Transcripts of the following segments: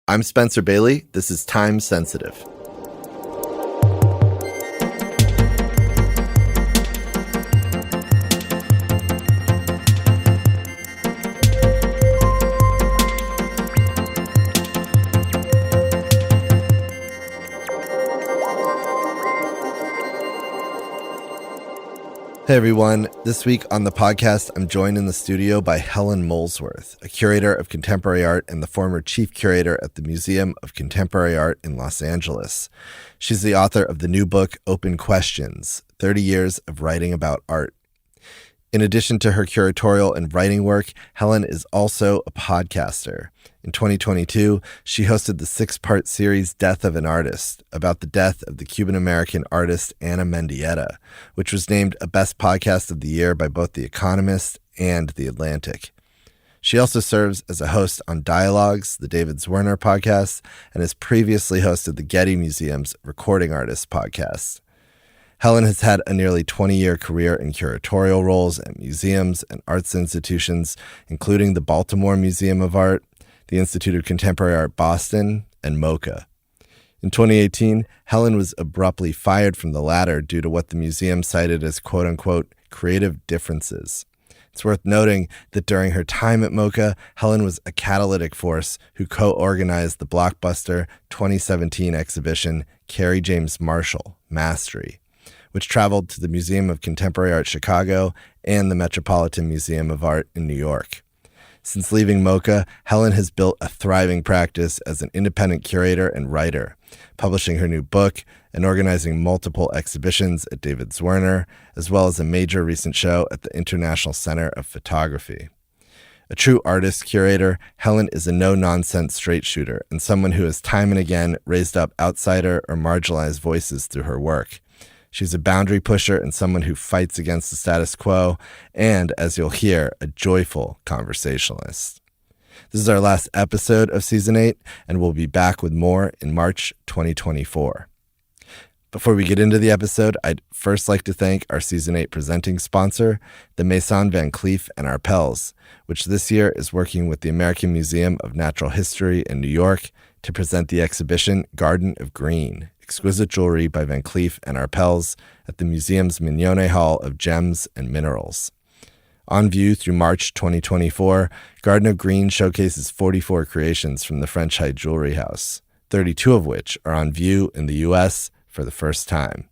I'm Spencer Bailey. This is Time Sensitive. Hey everyone, this week on the podcast, I'm joined in the studio by Helen Molesworth, a curator of contemporary art and the former chief curator at the Museum of Contemporary Art in Los Angeles. She's the author of the new book, Open Questions, 30 Years of Writing About Art. In addition to her curatorial and writing work, Helen is also a podcaster. In 2022, she hosted the 6-part series Death of an Artist, about the death of the Cuban-American artist Ana Mendieta, which was named a Best Podcast of the Year by both The Economist and The Atlantic. She also serves as a host on Dialogues, the David Zwirner podcast, and has previously hosted the Getty Museum's Recording Artists podcast. Helen has had a nearly 20-year career in curatorial roles at museums and arts institutions, including the Baltimore Museum of Art, the Institute of Contemporary Art Boston, and MoCA. In 2018, Helen was abruptly fired from the latter due to what the museum cited as quote-unquote creative differences. It's worth noting that during her time at MoCA, Helen was a catalytic force who co-organized the blockbuster 2017 exhibition Carrie James Marshall, Mastery, which traveled to the Museum of Contemporary Art Chicago and the Metropolitan Museum of Art in New York. Since leaving MoCA, Helen has built a thriving practice as an independent curator and writer, publishing her new book and organizing multiple exhibitions at David Zwirner, as well as a major recent show at the International Center of Photography. A true artist curator, Helen is a no-nonsense straight shooter and someone who has time and again raised up outsider or marginalized voices through her work. She's a boundary pusher and someone who fights against the status quo and, as you'll hear, a joyful conversationalist. This is our last episode of Season 8, and we'll be back with more in March 2024. Before we get into the episode, I'd first like to thank our Season 8 presenting sponsor, the Maison Van Cleef & Arpels, which this year is working with the American Museum of Natural History in New York to present the exhibition Garden of Green, Exquisite Jewelry by Van Cleef & Arpels at the museum's Mignone Hall of Gems and Minerals. On view through March 2024, Garden of Green showcases 44 creations from the French high jewelry house, 32 of which are on view in the U.S. for the first time.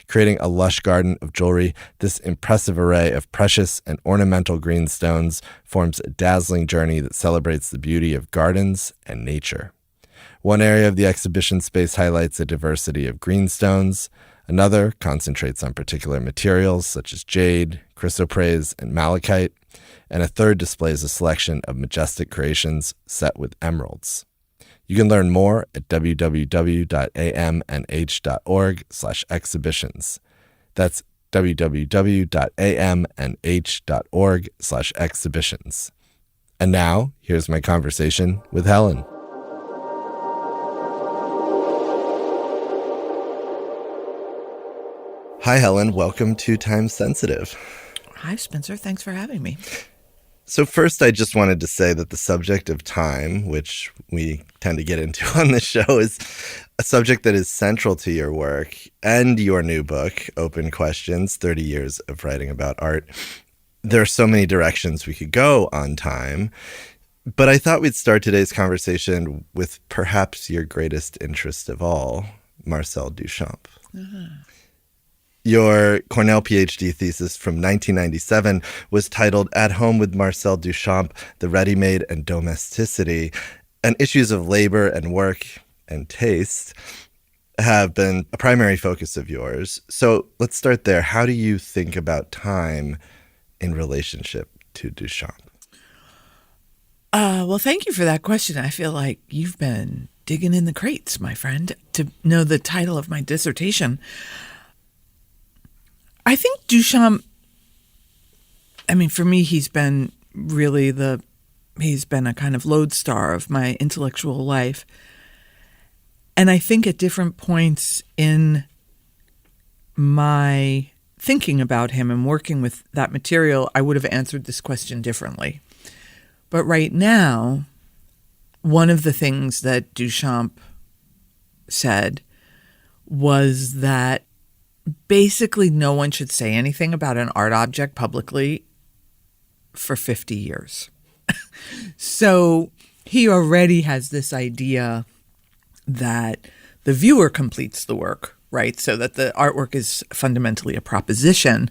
Creating a lush garden of jewelry, this impressive array of precious and ornamental green stones forms a dazzling journey that celebrates the beauty of gardens and nature. One area of the exhibition space highlights a diversity of greenstones. Another concentrates on particular materials such as jade, chrysoprase, and malachite. And a third displays a selection of majestic creations set with emeralds. You can learn more at www.amnh.org/exhibitions. That's www.amnh.org/exhibitions. And now, here's my conversation with Helen. Hi, Helen. Welcome to Time Sensitive. Hi, Spencer. Thanks for having me. So first, I just wanted to say that the subject of time, which we tend to get into on this show, is a subject that is central to your work and your new book, Open Questions, 30 Years of Writing About Art. There are so many directions we could go on time, but I thought we'd start today's conversation with perhaps your greatest interest of all, Marcel Duchamp. Uh-huh. Your Cornell PhD thesis from 1997 was titled At Home with Marcel Duchamp, The Ready-Made and Domesticity, and issues of labor and work and taste have been a primary focus of yours. So let's start there. How do you think about time in relationship to Duchamp? Well, thank you for that question. I feel like you've been digging in the crates, my friend, to know the title of my dissertation. I think Duchamp, for me, he's been a kind of lodestar of my intellectual life. And I think at different points in my thinking about him and working with that material, I would have answered this question differently. But right now, one of the things that Duchamp said was that basically no one should say anything about an art object publicly for 50 years. So he already has this idea that the viewer completes the work, right? So that the artwork is fundamentally a proposition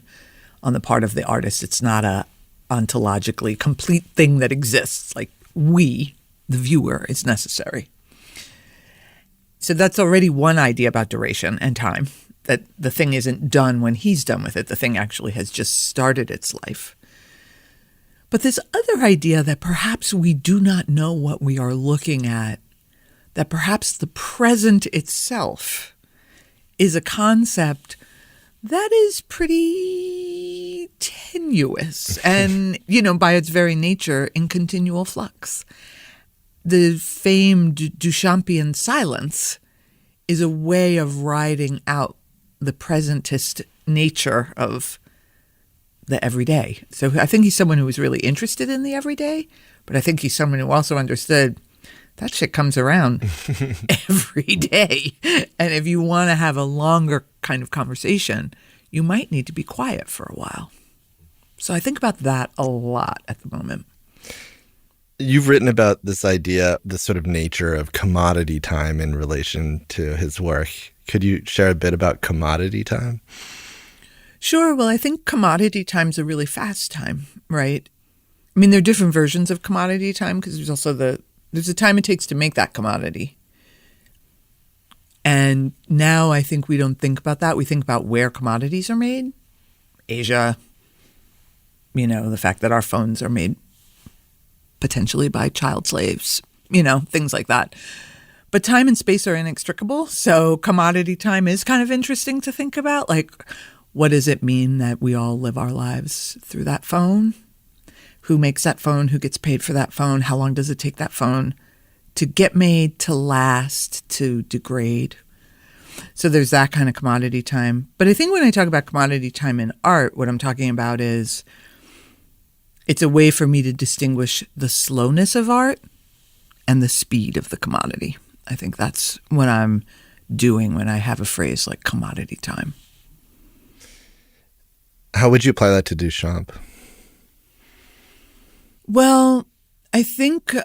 on the part of the artist. It's not a ontologically complete thing that exists. Like we, the viewer, is necessary. So that's already one idea about duration and time, that the thing isn't done when he's done with it. The thing actually has just started its life. But this other idea that perhaps we do not know what we are looking at, that perhaps the present itself is a concept that is pretty tenuous and, by its very nature, in continual flux. The famed Duchampian silence is a way of writing out the presentist nature of the everyday. So I think he's someone who was really interested in the everyday, but I think he's someone who also understood that shit comes around every day. And if you want to have a longer kind of conversation, you might need to be quiet for a while. So I think about that a lot at the moment. You've written about this idea, this sort of nature of commodity time in relation to his work. Could you share a bit about commodity time? Sure. Well, I think commodity time's a really fast time, right? I mean, there are different versions of commodity time because there's also there's the time it takes to make that commodity. And now I think we don't think about that. We think about where commodities are made. Asia, the fact that our phones are made potentially by child slaves, things like that. But time and space are inextricable. So commodity time is kind of interesting to think about. Like, what does it mean that we all live our lives through that phone? Who makes that phone? Who gets paid for that phone? How long does it take that phone to get made, to last, to degrade? So there's that kind of commodity time. But I think when I talk about commodity time in art, what I'm talking about is it's a way for me to distinguish the slowness of art and the speed of the commodity. I think that's what I'm doing when I have a phrase like commodity time. How would you apply that to Duchamp? Well, I think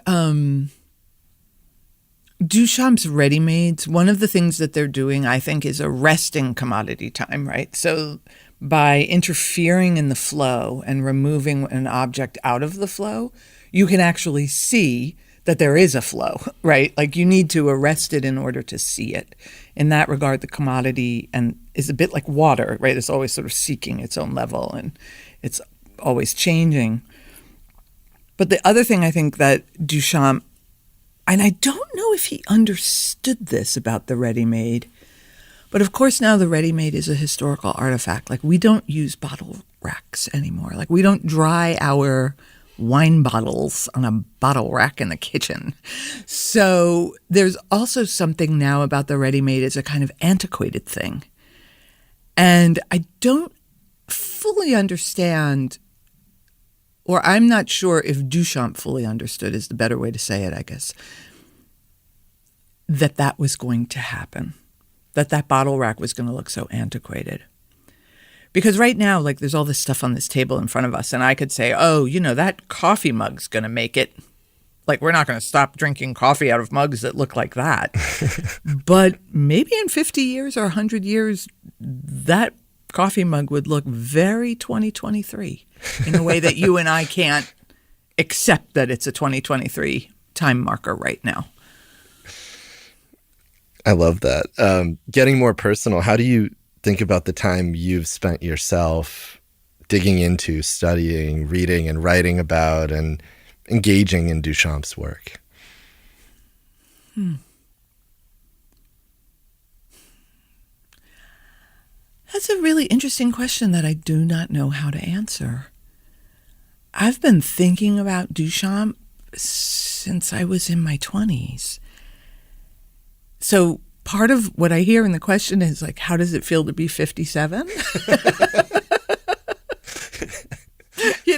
Duchamp's ready-mades, one of the things that they're doing, I think, is arresting commodity time, right? So by interfering in the flow and removing an object out of the flow, you can actually see that there is a flow, right? Like you need to arrest it in order to see it. In that regard, the commodity is a bit like water, right? It's always sort of seeking its own level and it's always changing. But the other thing I think that Duchamp, and I don't know if he understood this about the ready-made, but of course now the ready-made is a historical artifact. Like we don't use bottle racks anymore. Like we don't dry our wine bottles on a bottle rack in the kitchen. So there's also something now about the ready-made as a kind of antiquated thing. And I don't fully understand, or I'm not sure if Duchamp fully understood is the better way to say it, I guess, that was going to happen, that bottle rack was going to look so antiquated. Because right now, like, there's all this stuff on this table in front of us, and I could say, oh, that coffee mug's going to make it. Like, we're not going to stop drinking coffee out of mugs that look like that. But maybe in 50 years or 100 years, that coffee mug would look very 2023 in a way that you and I can't accept that it's a 2023 time marker right now. I love that. Getting more personal, how do you think about the time you've spent yourself digging into, studying, reading, and writing about and engaging in Duchamp's work? That's a really interesting question that I do not know how to answer. I've been thinking about Duchamp since I was in my 20s. So part of what I hear in the question is like, how does it feel to be 57?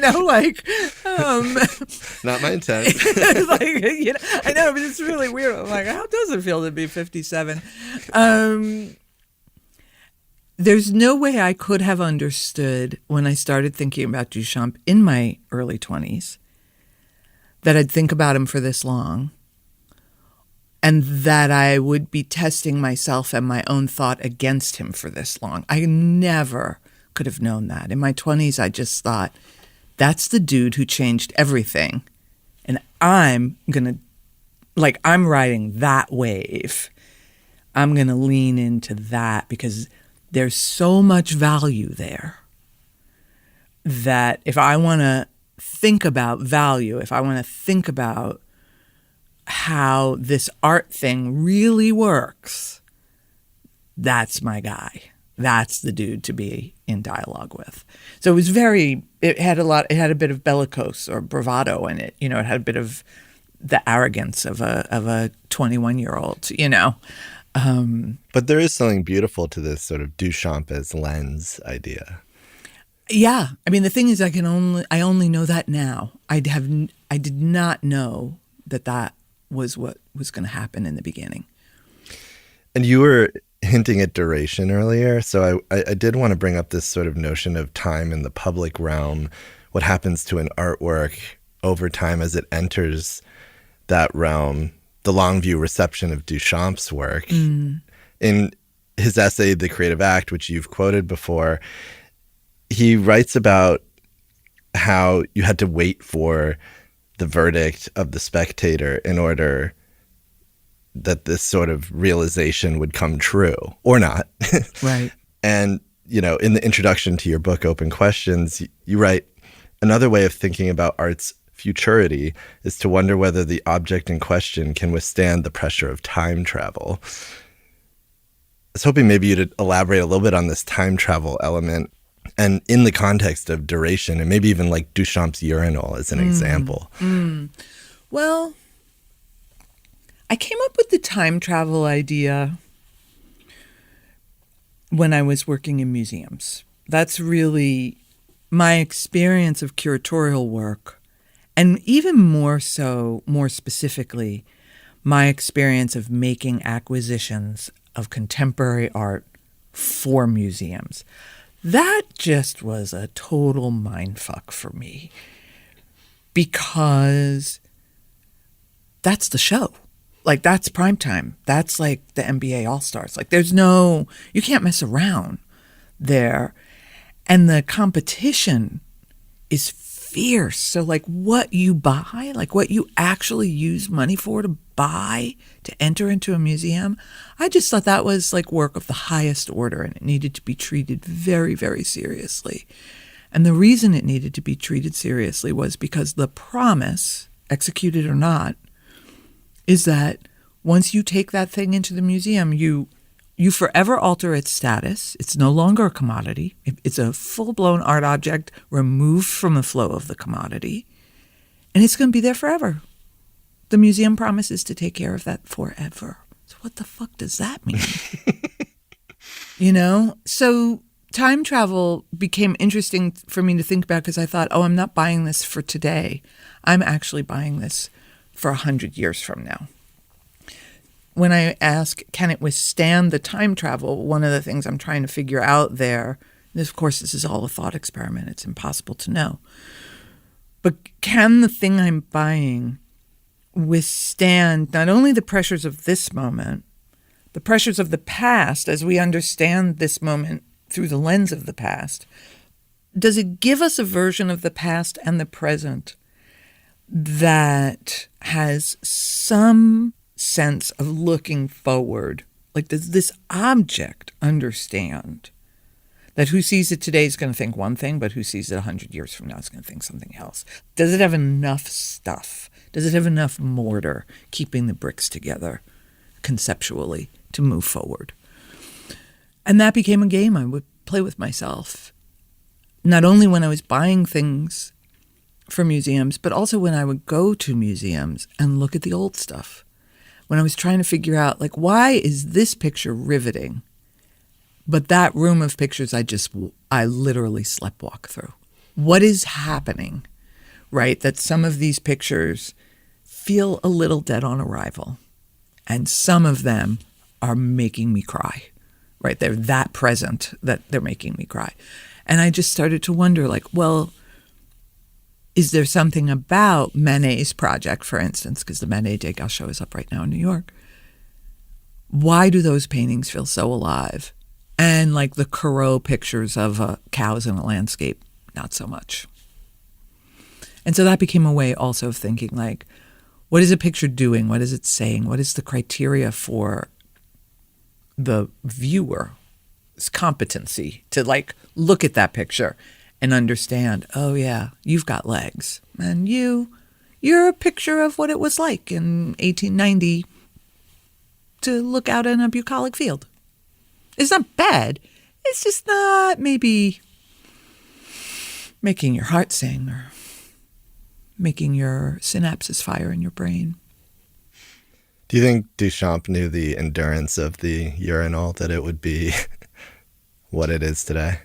Not my intent. I know, but it's really weird. I'm like, how does it feel to be 57? There's no way I could have understood when I started thinking about Duchamp in my early 20s that I'd think about him for this long and that I would be testing myself and my own thought against him for this long. I never could have known that. In my 20s, I just thought, that's the dude who changed everything. And I'm riding that wave. I'm going to lean into that because there's so much value there that if I want to think about value, if I want to think about how this art thing really works, that's my guy. That's the dude to be in dialogue with. So it had a bit of bellicose or bravado in it. It had a bit of the arrogance of a 21-year-old, But there is something beautiful to this sort of Duchamp as lens idea. Yeah. I mean, the thing is, I only know that now. I did not know that was what was going to happen in the beginning. And you were hinting at duration earlier. So I did want to bring up this sort of notion of time in the public realm, what happens to an artwork over time as it enters that realm, the long view reception of Duchamp's work. In his essay, The Creative Act, which you've quoted before, he writes about how you had to wait for the verdict of the spectator in order that this sort of realization would come true or not. Right. And, in the introduction to your book, Open Questions, you write, another way of thinking about art's futurity is to wonder whether the object in question can withstand the pressure of time travel. I was hoping maybe you'd elaborate a little bit on this time travel element and in the context of duration and maybe even like Duchamp's urinal as an example. Well, I came up with the time travel idea when I was working in museums. That's really my experience of curatorial work, and even more specifically, my experience of making acquisitions of contemporary art for museums. That just was a total mindfuck for me because that's the show. Like, that's prime time. That's like the NBA All-Stars. Like, you can't mess around there. And the competition is fierce. So, like, what you buy, like what you actually use money for to buy, to enter into a museum, I just thought that was like work of the highest order and it needed to be treated very, very seriously. And the reason it needed to be treated seriously was because the promise, executed or not, is that once you take that thing into the museum, you forever alter its status. It's no longer a commodity. It's a full-blown art object removed from the flow of the commodity, and it's going to be there forever. The museum promises to take care of that forever. So what the fuck does that mean? So time travel became interesting for me to think about because I thought, I'm not buying this for today. I'm actually buying this for 100 years from now. When I ask, can it withstand the time travel, one of the things I'm trying to figure out there, and of course this is all a thought experiment, it's impossible to know, but can the thing I'm buying withstand not only the pressures of this moment, the pressures of the past as we understand this moment through the lens of the past? Does it give us a version of the past and the present that has some sense of looking forward? Like, does this object understand that who sees it today is going to think one thing, but who sees it 100 years from now is going to think something else? Does it have enough stuff? Does it have enough mortar keeping the bricks together conceptually to move forward? And that became a game I would play with myself, not only when I was buying things for museums, but also when I would go to museums and look at the old stuff. When I was trying to figure out, like, why is this picture riveting, but that room of pictures I literally sleptwalk through? what is happening, right? That some of these pictures feel a little dead on arrival, and some of them are making me cry, right? They're that present that they're making me cry. And I just started to wonder, like, well, is there something about Manet's project, for instance, because the Manet Degas show is up right now in New York? Why do those paintings feel so alive? And like the Corot pictures of cows in a landscape, not so much. And so that became a way also of thinking, like, what is a picture doing? What is it saying? What is the criteria for the viewer's competency to like look at that picture and understand, oh yeah, you've got legs. And you're a picture of what it was like in 1890 to look out in a bucolic field. It's not bad. It's just not maybe making your heart sing or making your synapses fire in your brain. Do you think Duchamp knew the endurance of the urinal, that it would be what it is today?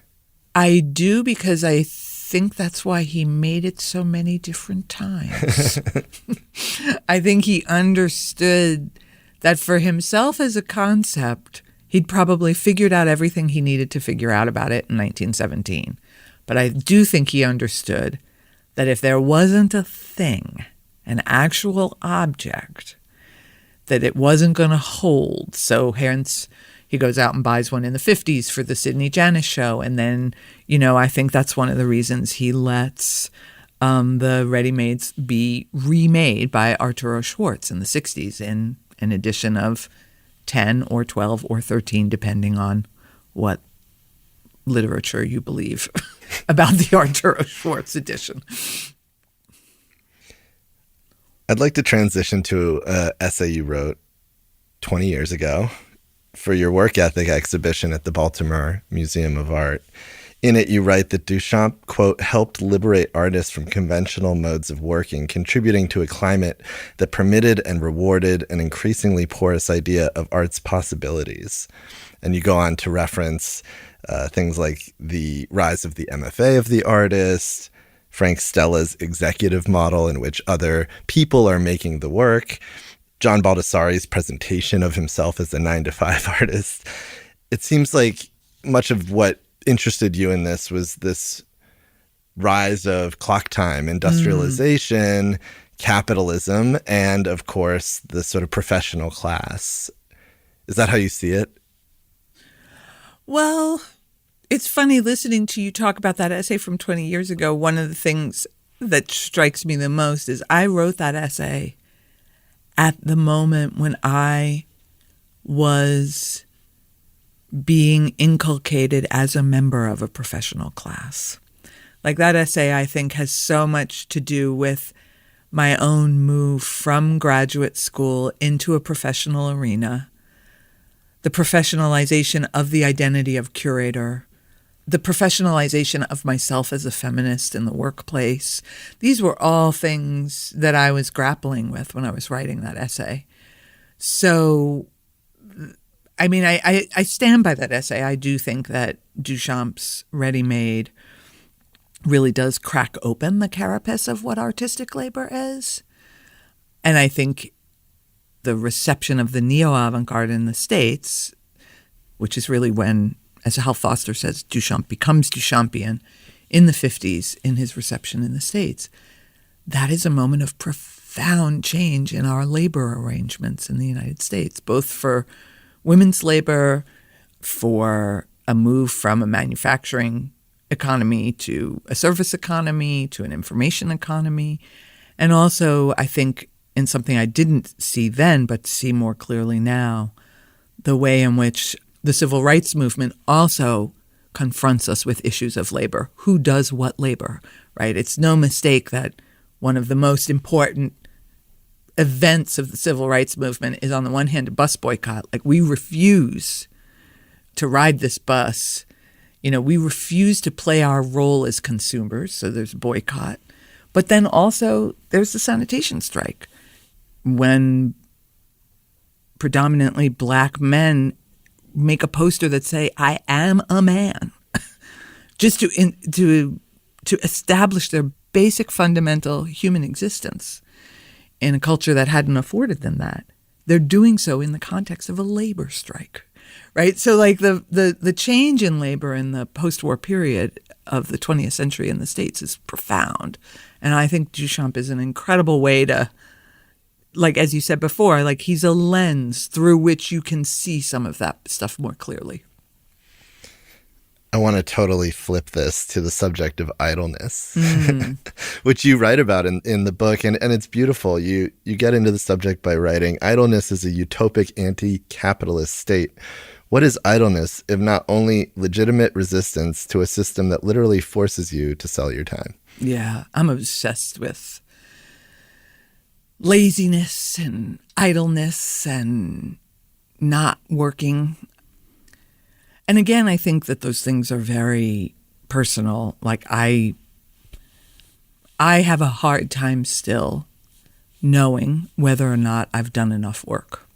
I do, because I think that's why he made it so many different times. I think he understood that for himself as a concept, he'd probably figured out everything he needed to figure out about it in 1917. But I do think he understood that if there wasn't a thing, an actual object, that it wasn't going to hold. So hence he goes out and buys one in the 50s for the Sidney Janis show. And then, I think that's one of the reasons he lets the ready-mades be remade by Arturo Schwartz in the 60s in an edition of 10 or 12 or 13, depending on what literature you believe about the Arturo Schwartz edition. I'd like to transition to an essay you wrote 20 years ago for your work ethic exhibition at the Baltimore Museum of Art. In it, you write that Duchamp, quote, helped liberate artists from conventional modes of working, contributing to a climate that permitted and rewarded an increasingly porous idea of art's possibilities. And you go on to reference things like the rise of the MFA of the artist, Frank Stella's executive model in which other people are making the work, John Baldessari's presentation of himself as a 9-to-5 artist. It seems like much of what interested you in this was this rise of clock time, industrialization, capitalism, and of course, the sort of professional class. Is that how you see it? Well, it's funny listening to you talk about that essay from 20 years ago. One of the things that strikes me the most is I wrote that essay at the moment when I was being inculcated as a member of a professional class. Like, that essay, I think, has so much to do with my own move from graduate school into a professional arena, the professionalization of the identity of curator, the professionalization of myself as a feminist in the workplace. These were all things that I was grappling with when I was writing that essay. So, I mean, I stand by that essay. I do think that Duchamp's ready-made really does crack open the carapace of what artistic labor is. And I think the reception of the neo-avant-garde in the States, which is really when, as Hal Foster says, Duchamp becomes Duchampian in the 50s in his reception in the States, that is a moment of profound change in our labor arrangements in the United States, both for women's labor, for a move from a manufacturing economy to a service economy to an information economy. And also, I think, in something I didn't see then but see more clearly now, the way in which the civil rights movement also confronts us with issues of labor. Who does what labor, right? It's no mistake that one of the most important events of the civil rights movement is, on the one hand, a bus boycott. Like, we refuse to ride this bus. We refuse to play our role as consumers. So there's boycott. But then also there's the sanitation strike, when predominantly Black men make a poster that say, "I am a man," just to to establish their basic fundamental human existence in a culture that hadn't afforded them that. They're doing so in the context of a labor strike, right? So like the change in labor in the post-war period of the 20th century in the States is profound. And I think Duchamp is an incredible way to, like, as you said before, like he's a lens through which you can see some of that stuff more clearly. I want to totally flip this to the subject of idleness, which you write about in the book. And it's beautiful. You get into the subject by writing, idleness is a utopic anti-capitalist state. What is idleness if not only legitimate resistance to a system that literally forces you to sell your time? Yeah, I'm obsessed with laziness and idleness and not working. And again, I think that those things are very personal. Like I have a hard time still knowing whether or not I've done enough work.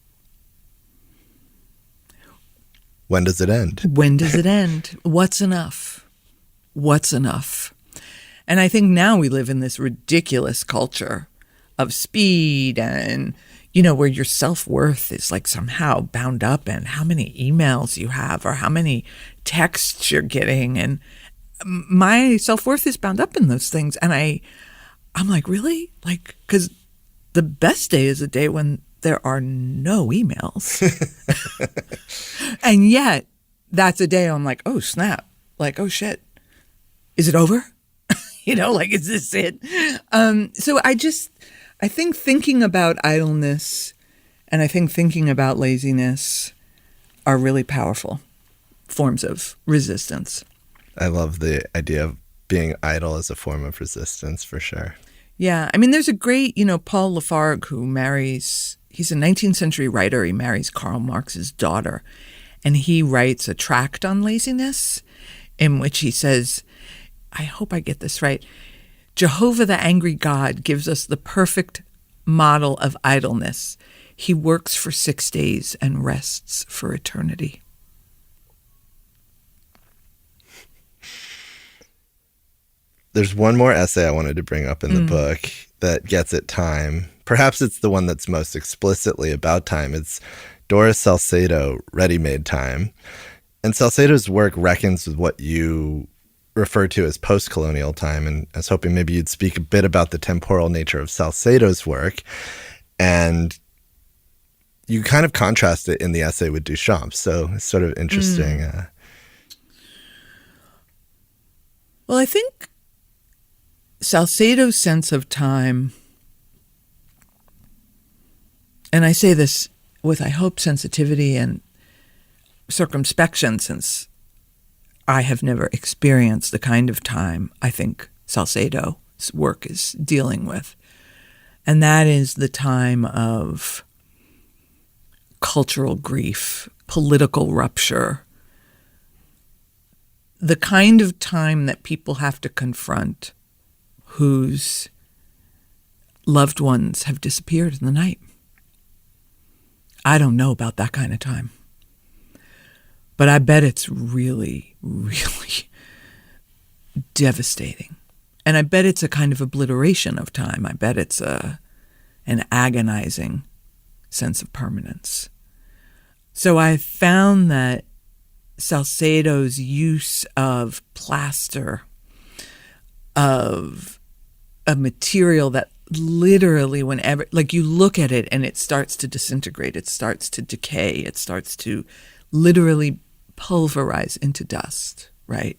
When does it end? When does it end? What's enough? What's enough? And I think now we live in this ridiculous culture of speed and, you know, where your self-worth is like somehow bound up in how many emails you have or how many texts you're getting. And my self-worth is bound up in those things. And I'm like, really? Like, because the best day is a day when there are no emails. And yet that's a day I'm like, oh, snap. Like, oh, shit. Is it over? You know, like, is this it? So I think thinking about idleness and I think thinking about laziness are really powerful forms of resistance. I love the idea of being idle as a form of resistance, for sure. Yeah. I mean, there's a great, Paul Lafargue who he's a 19th century writer. He marries Karl Marx's daughter. And he writes a tract on laziness in which he says, I hope I get this right, Jehovah the angry God gives us the perfect model of idleness. He works for 6 days and rests for eternity. There's one more essay I wanted to bring up in the book that gets at time. Perhaps it's the one that's most explicitly about time. It's Doris Salcedo, Ready-Made Time. And Salcedo's work reckons with what you refer to as post-colonial time, and I was hoping maybe you'd speak a bit about the temporal nature of Salcedo's work. And you kind of contrast it in the essay with Duchamp, so it's sort of interesting. Well, I think Salcedo's sense of time, and I say this with, I hope, sensitivity and circumspection, since I have never experienced the kind of time I think Salcedo's work is dealing with. And that is the time of cultural grief, political rupture, the kind of time that people have to confront whose loved ones have disappeared in the night. I don't know about that kind of time. But I bet it's really, really devastating. And I bet it's a kind of obliteration of time. I bet it's an agonizing sense of permanence. So I found that Salcedo's use of plaster, of a material that literally whenever, like you look at it and it starts to disintegrate, it starts to decay, it starts to literally pulverize into dust, right?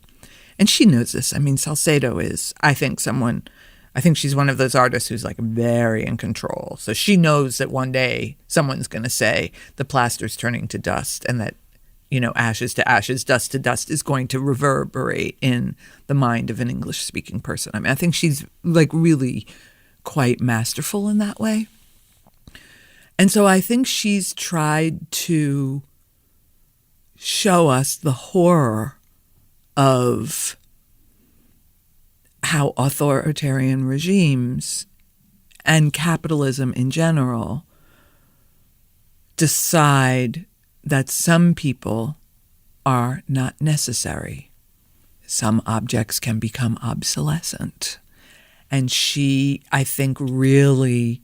And she knows this. I mean, Salcedo is, I think she's one of those artists who's like very in control. So she knows that one day someone's going to say the plaster's turning to dust and that, ashes to ashes, dust to dust is going to reverberate in the mind of an English-speaking person. I mean, I think she's like really quite masterful in that way. And so I think she's tried to show us the horror of how authoritarian regimes and capitalism in general decide that some people are not necessary. some objects can become obsolescent. And she, I think, really,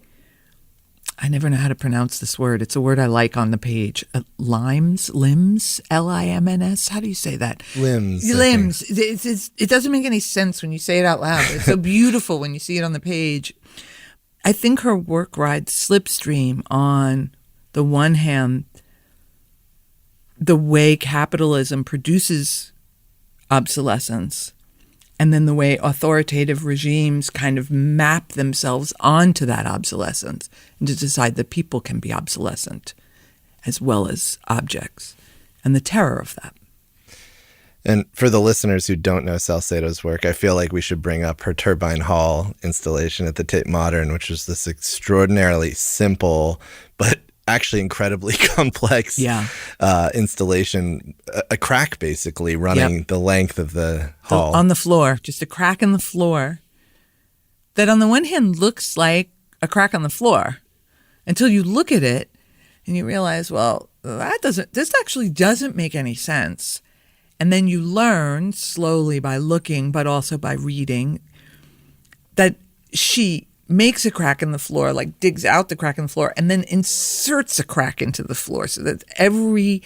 I never know how to pronounce this word. It's a word I like on the page. Limbs, L-I-M-N-S. How do you say that? Limbs. It doesn't make any sense when you say it out loud. It's so beautiful when you see it on the page. I think her work rides slipstream on the one hand, the way capitalism produces obsolescence, and then the way authoritative regimes kind of map themselves onto that obsolescence and to decide that people can be obsolescent as well as objects, and the terror of that. And for the listeners who don't know Salcedo's work, I feel like we should bring up her Turbine Hall installation at the Tate Modern, which is this extraordinarily simple but actually incredibly complex installation, a crack basically running the length of the hall. On the floor, just a crack in the floor that on the one hand looks like a crack on the floor until you look at it and you realize, well, this actually doesn't make any sense. And then you learn slowly by looking, but also by reading, that she makes a crack in the floor, like digs out the crack in the floor, and then inserts a crack into the floor so that every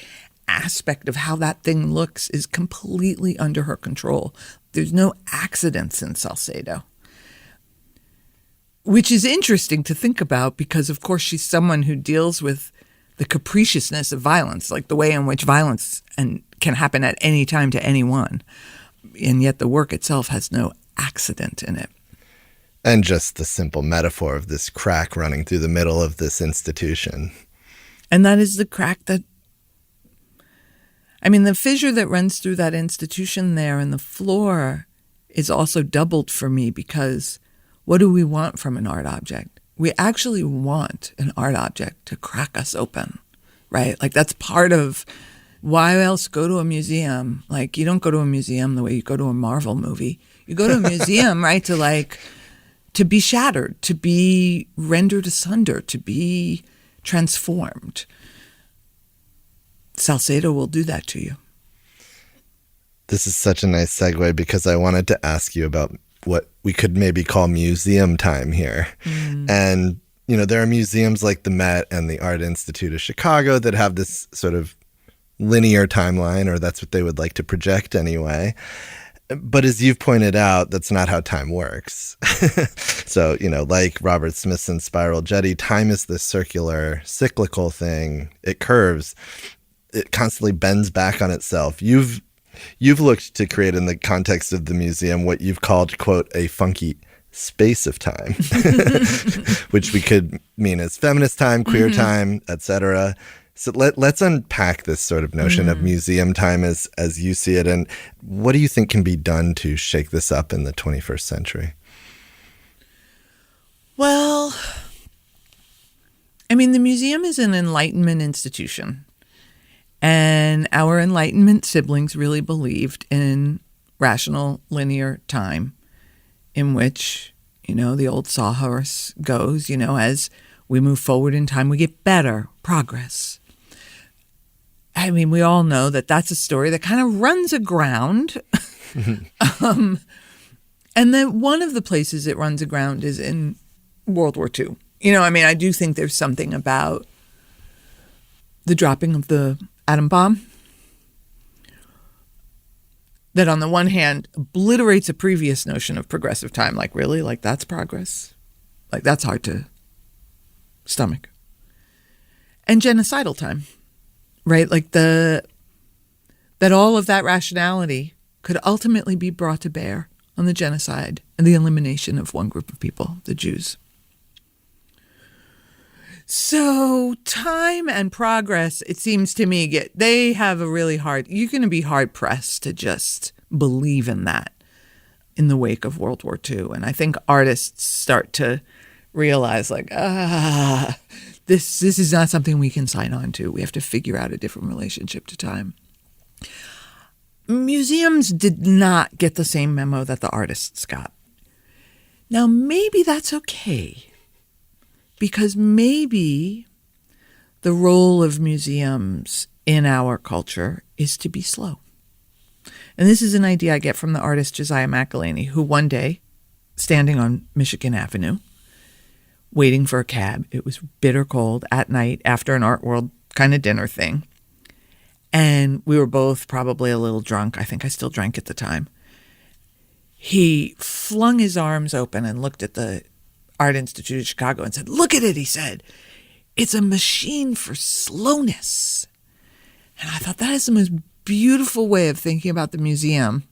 aspect of how that thing looks is completely under her control. There's no accidents in Salcedo, which is interesting to think about because, of course, she's someone who deals with the capriciousness of violence, like the way in which violence can happen at any time to anyone. And yet the work itself has no accident in it. And just the simple metaphor of this crack running through the middle of this institution. And that is the crack that, the fissure that runs through that institution there in the floor is also doubled for me because what do we want from an art object? We actually want an art object to crack us open, right? Like that's part of why else go to a museum? Like you don't go to a museum the way you go to a Marvel movie. You go to a museum, right, to be shattered, to be rendered asunder, to be transformed. Salcedo will do that to you. This is such a nice segue because I wanted to ask you about what we could maybe call museum time here. And, there are museums like the Met and the Art Institute of Chicago that have this sort of linear timeline, or that's what they would like to project anyway. But as you've pointed out, that's not how time works. So, like Robert Smithson's Spiral Jetty, time is this circular, cyclical thing. It curves. It constantly bends back on itself. You've looked to create in the context of the museum what you've called, quote, a funky space of time, which we could mean as feminist time, queer time, etc. So let's unpack this sort of notion of museum time as you see it, and what do you think can be done to shake this up in the 21st century? Well, the museum is an Enlightenment institution, and our Enlightenment siblings really believed in rational linear time in which, the old sawhorse goes, as we move forward in time, we get better progress. We all know that that's a story that kind of runs aground. And then one of the places it runs aground is in World War II. I do think there's something about the dropping of the atom bomb that on the one hand obliterates a previous notion of progressive time. Like, really? Like, that's progress? Like, that's hard to stomach. And genocidal time. Right? Like that all of that rationality could ultimately be brought to bear on the genocide and the elimination of one group of people, the Jews. So time and progress, it seems to me, they have a really you're going to be hard pressed to just believe in that in the wake of World War II. And I think artists start to realize this is not something we can sign on to. We have to figure out a different relationship to time. Museums did not get the same memo that the artists got. Now, maybe that's okay, because maybe the role of museums in our culture is to be slow. And this is an idea I get from the artist Josiah McElhaney, who one day, standing on Michigan Avenue, waiting for a cab, it was bitter cold at night after an Art World kind of dinner thing. And we were both probably a little drunk. I think I still drank at the time. He flung his arms open and looked at the Art Institute of Chicago and said, "Look at it," he said. "It's a machine for slowness." And I thought that is the most beautiful way of thinking about the museum,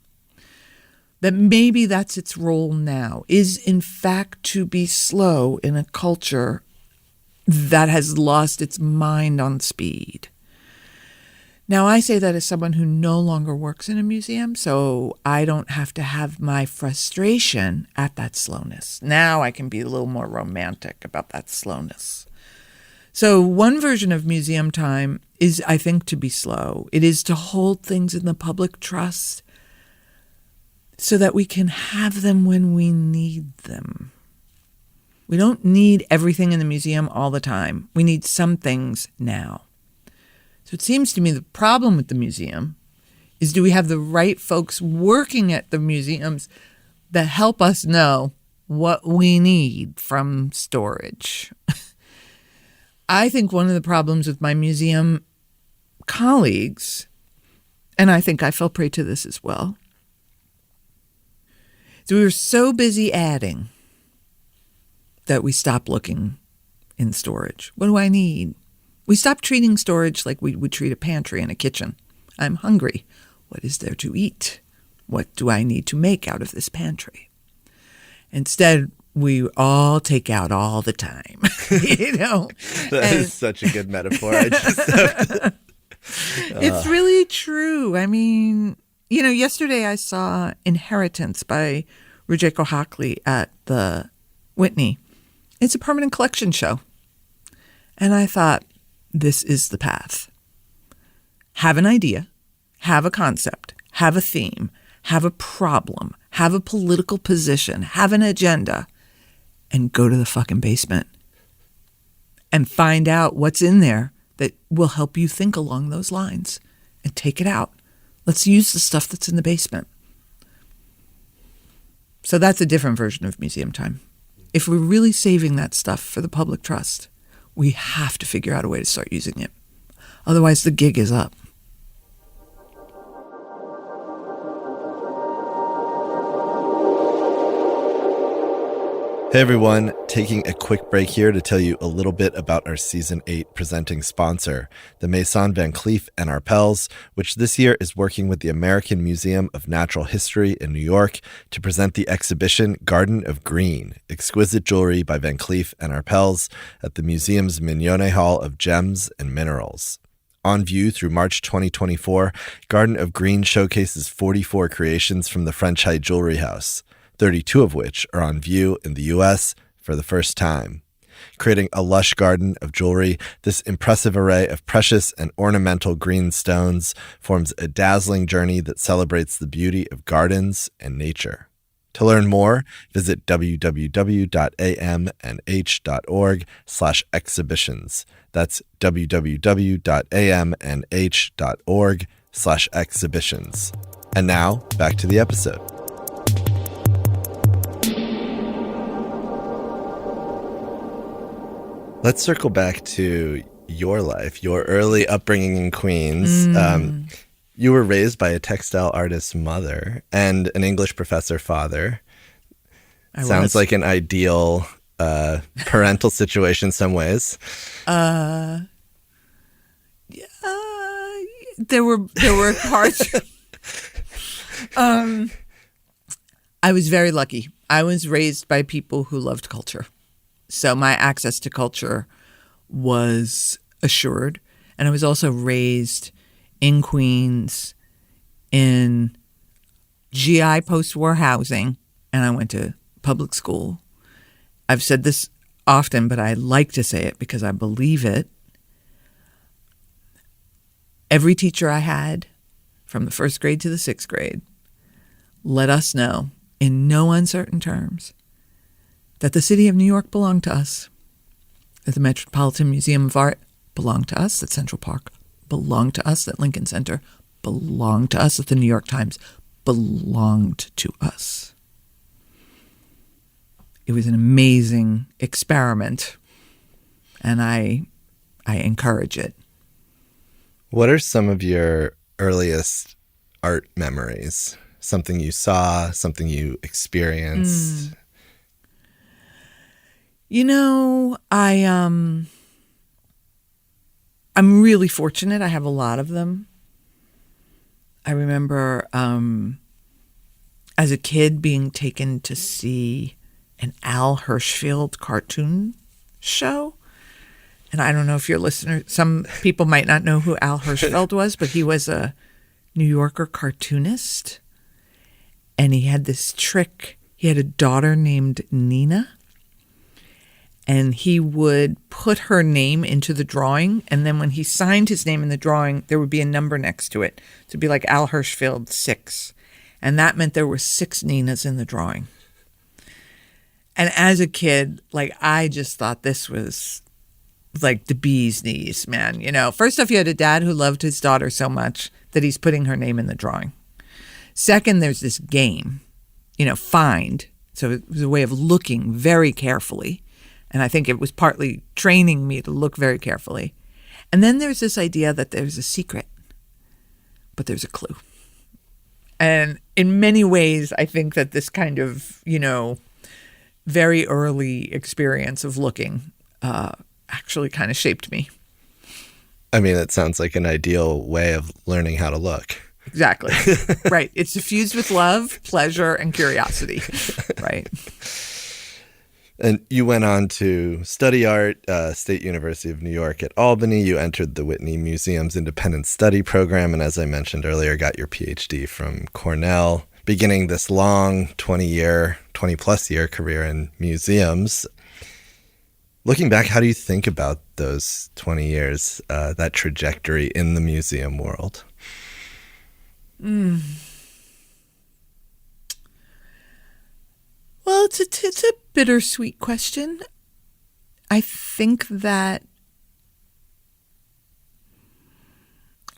that maybe that's its role now, is in fact to be slow in a culture that has lost its mind on speed. Now, I say that as someone who no longer works in a museum, so I don't have to have my frustration at that slowness. Now I can be a little more romantic about that slowness. So one version of museum time is, I think, to be slow. It is to hold things in the public trust so that we can have them when we need them. We don't need everything in the museum all the time. We need some things now. So it seems to me the problem with the museum is, do we have the right folks working at the museums that help us know what we need from storage? I think one of the problems with my museum colleagues, and I think I fell prey to this as well, is we were so busy adding that we stopped looking in storage. What do I need? We stopped treating storage like we would treat a pantry and a kitchen. I'm hungry. What is there to eat? What do I need to make out of this pantry? Instead, we all take out all the time. That is such a good metaphor. It's really true. I mean, yesterday I saw Inheritance by Rujeko Hockley at the Whitney. It's a permanent collection show. And I thought, this is the path. Have an idea, have a concept, have a theme, have a problem, have a political position, have an agenda, and go to the fucking basement and find out what's in there that will help you think along those lines, and take it out. Let's use the stuff that's in the basement. So that's a different version of museum time. If we're really saving that stuff for the public trust, we have to figure out a way to start using it. Otherwise, the gig is up. Hey everyone, taking a quick break here to tell you a little bit about our Season 8 presenting sponsor, the Maison Van Cleef & Arpels, which this year is working with the American Museum of Natural History in New York to present the exhibition Garden of Green, Exquisite Jewelry by Van Cleef & Arpels at the museum's Mignone Hall of Gems and Minerals. On view through March 2024, Garden of Green showcases 44 creations from the French high jewelry house, 32 of which are on view in the U.S. for the first time. Creating a lush garden of jewelry, this impressive array of precious and ornamental green stones forms a dazzling journey that celebrates the beauty of gardens and nature. To learn more, visit www.amnh.org/exhibitions. That's www.amnh.org/exhibitions. And now, back to the episode. Let's circle back to your life, your early upbringing in Queens. You were raised by a textile artist's mother and an English professor father. Sounds like an ideal parental situation in some ways. There were parts. I was very lucky. I was raised by people who loved culture. So my access to culture was assured. And I was also raised in Queens in GI post-war housing, and I went to public school. I've said this often, but I like to say it because I believe it. Every teacher I had, from the first grade to the sixth grade, let us know in no uncertain terms that the city of New York belonged to us, that the Metropolitan Museum of Art belonged to us, that Central Park belonged to us, that Lincoln Center belonged to us, that the New York Times belonged to us. It was an amazing experiment, and I encourage it. What are some of your earliest art memories? Something you saw, something you experienced? You know, I'm really fortunate. I have a lot of them. I remember as a kid being taken to see an Al Hirschfeld cartoon show. And I don't know if your listener, some people might not know who Al Hirschfeld was, but he was a New Yorker cartoonist. And he had this trick. He had a daughter named Nina. And he would put her name into the drawing. And then when he signed his name in the drawing, there would be a number next to it. So it'd be like Al Hirschfeld 6. And that meant there were 6 Ninas in the drawing. And as a kid, like, I just thought this was like the bee's knees, man. You know, first off, you had a dad who loved his daughter so much that he's putting her name in the drawing. Second, there's this game, you know, find. So it was a way of looking very carefully. And I think it was partly training me to look very carefully. And then there's this idea that there's a secret, but there's a clue. And in many ways, I think that this kind of, you know, very early experience of looking actually kind of shaped me. I mean, it sounds like an ideal way of learning how to look. Exactly. Right. It's suffused with love, pleasure, and curiosity. Right. And you went on to study art, State University of New York at Albany. You entered the Whitney Museum's Independent Study Program, and as I mentioned earlier, got your PhD from Cornell, beginning this long 20-plus year career in museums. Looking back, how do you think about those 20 years, that trajectory in the museum world? Well, it's a bittersweet question. I think that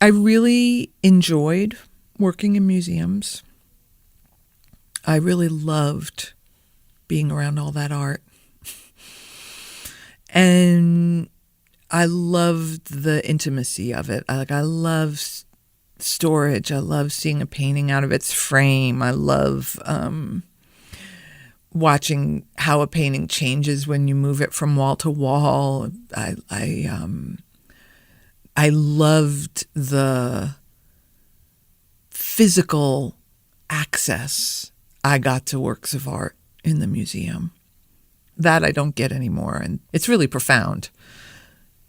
I really enjoyed working in museums. I really loved being around all that art. And I loved the intimacy of it. I love storage. I love seeing a painting out of its frame. I love watching how a painting changes when you move it from wall to wall. I loved the physical access I got to works of art in the museum. That I don't get anymore, and it's really profound.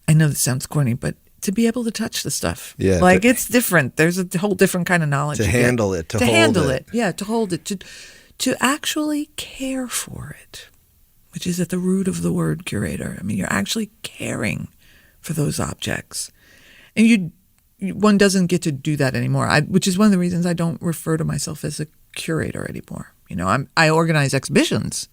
I know this sounds corny, but to be able to touch the stuff, like it's different. There's a whole different kind of knowledge to handle it, to hold it. Yeah, to hold it, to actually care for it, which is at the root of the word curator. I mean, you're actually caring for those objects, and one doesn't get to do that anymore. Which is one of the reasons I don't refer to myself as a curator anymore. You know, I organize exhibitions,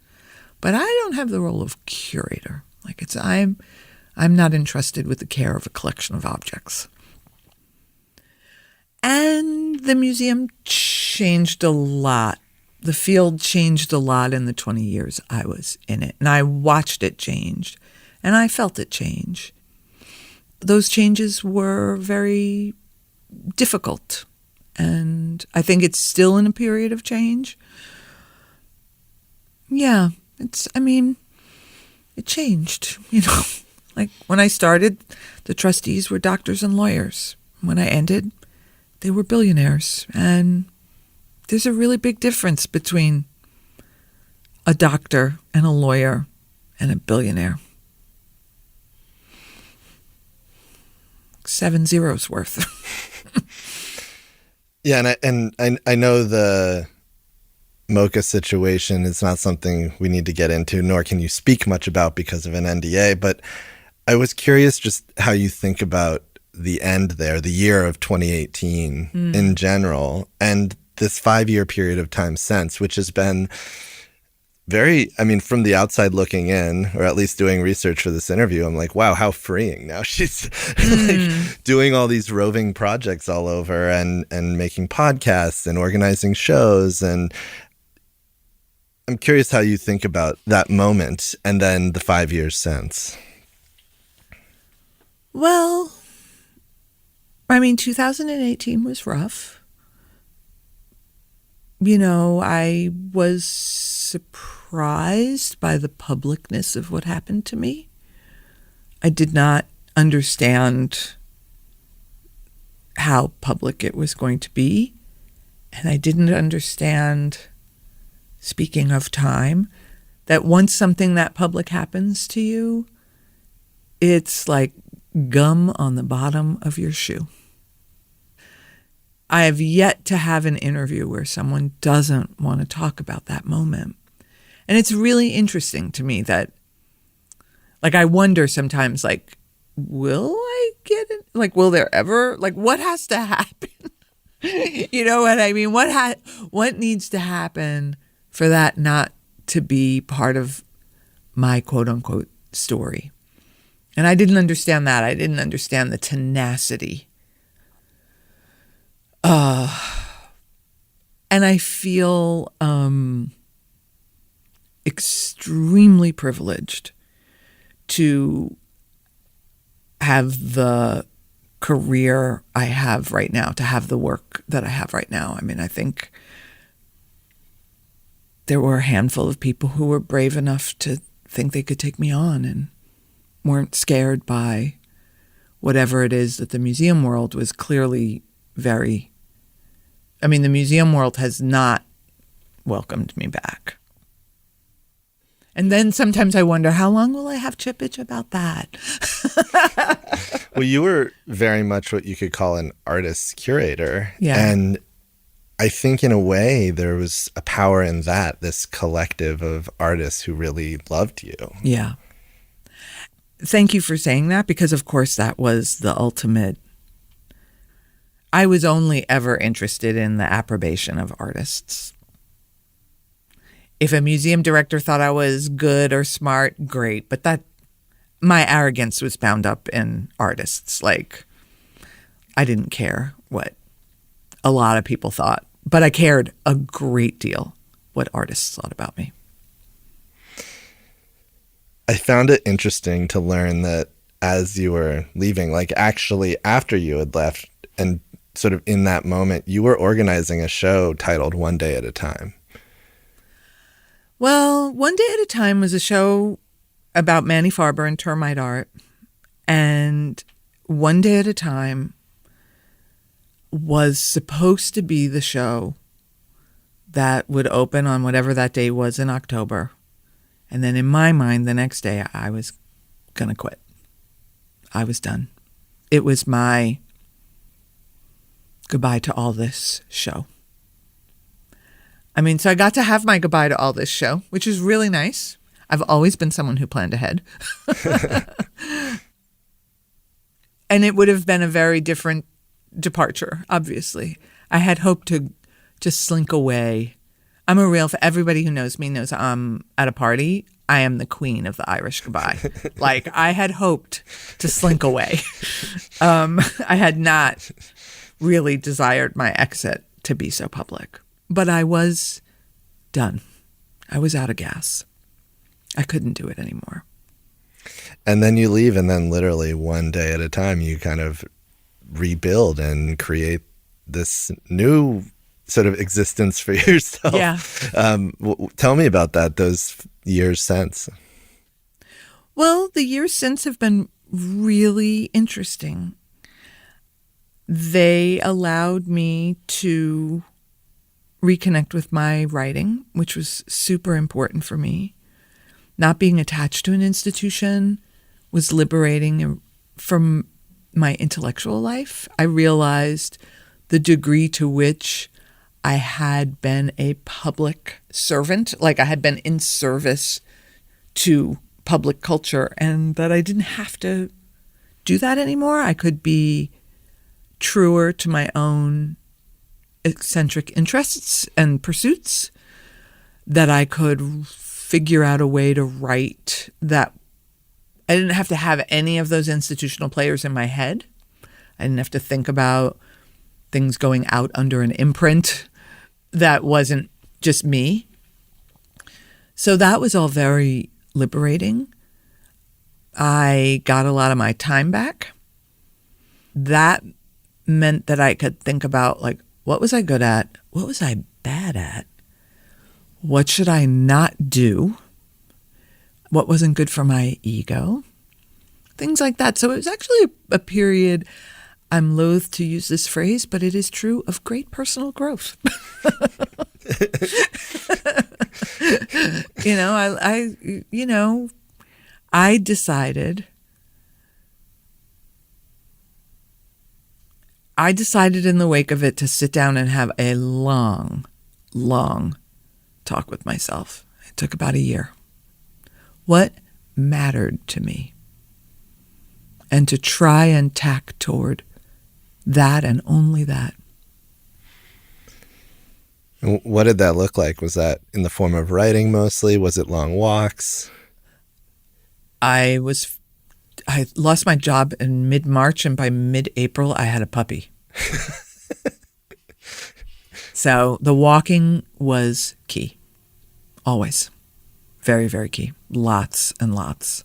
but I don't have the role of curator. Like I'm not entrusted with the care of a collection of objects. And the museum changed a lot. The field changed a lot in the 20 years I was in it. And I watched it change. And I felt it change. Those changes were very difficult. And I think it's still in a period of change. Yeah, it changed, you know. Like when I started, the trustees were doctors and lawyers. When I ended, they were billionaires. And there's a really big difference between a doctor and a lawyer and a billionaire. 7 zeros worth. Yeah, and I know the Mocha situation is not something we need to get into, nor can you speak much about because of an NDA, but I was curious just how you think about the end there, the year of 2018 in general, and this 5-year period of time since, which has been from the outside looking in, or at least doing research for this interview, I'm like, wow, how freeing. Now she's like doing all these roving projects all over and making podcasts and organizing shows. And I'm curious how you think about that moment and then the 5 years since. Well, 2018 was rough. I was surprised by the publicness of what happened to me. I did not understand how public it was going to be. And I didn't understand, speaking of time, that once something that public happens to you, it's like gum on the bottom of your shoe. I have yet to have an interview where someone doesn't want to talk about that moment. And it's really interesting to me that, I wonder sometimes, will I get it? Will there ever, what has to happen? You know what I mean? What needs to happen for that not to be part of my quote unquote story? And I didn't understand that. I didn't understand the tenacity. And I feel extremely privileged to have the career I have right now, to have the work that I have right now. I think there were a handful of people who were brave enough to think they could take me on and weren't scared by whatever it is that the museum world was clearly the museum world has not welcomed me back. And then sometimes I wonder, how long will I have chippage about that? Well, you were very much what you could call an artist curator. Yeah. And I think in a way there was a power in that, this collective of artists who really loved you. Yeah. Thank you for saying that, because of course that was the ultimate. I was only ever interested in the approbation of artists. If a museum director thought I was good or smart, great. But my arrogance was bound up in artists. I didn't care what a lot of people thought, but I cared a great deal what artists thought about me. I found it interesting to learn that as you were leaving, actually after you had left and sort of in that moment, you were organizing a show titled One Day at a Time. Well, One Day at a Time was a show about Manny Farber and termite art. And One Day at a Time was supposed to be the show that would open on whatever that day was in October. And then in my mind, the next day, I was going to quit. I was done. It was my goodbye to all this show. So I got to have my goodbye to all this show, which is really nice. I've always been someone who planned ahead. And it would have been a very different departure, obviously. I had hoped to slink away. For everybody who knows me knows I'm at a party. I am the queen of the Irish goodbye. I had hoped to slink away. I had not really desired my exit to be so public. But I was done. I was out of gas. I couldn't do it anymore. And then you leave, and then literally one day at a time, you kind of rebuild and create this new sort of existence for yourself. Yeah. Tell me about that, those years since. Well, the years since have been really interesting. They allowed me to reconnect with my writing, which was super important for me. Not being attached to an institution was liberating from my intellectual life. I realized the degree to which I had been a public servant, I had been in service to public culture, and that I didn't have to do that anymore. I could be truer to my own eccentric interests and pursuits, that I could figure out a way to write that. I didn't have to have any of those institutional players in my head. I didn't have to think about things going out under an imprint that wasn't just me. So that was all very liberating. I got a lot of my time back. That meant that I could think about, like, what was I good at? What was I bad at? What should I not do? What wasn't good for my ego? Things like that. So it was actually a period, I'm loath to use this phrase, but it is true, of great personal growth. I decided in the wake of it to sit down and have a long, long talk with myself. It took about a year. What mattered to me? And to try and tack toward that and only that. What did that look like? Was that in the form of writing mostly? Was it long walks? I lost my job in mid-March, and by mid-April, I had a puppy. So the walking was key. Always. Very, very key. Lots and lots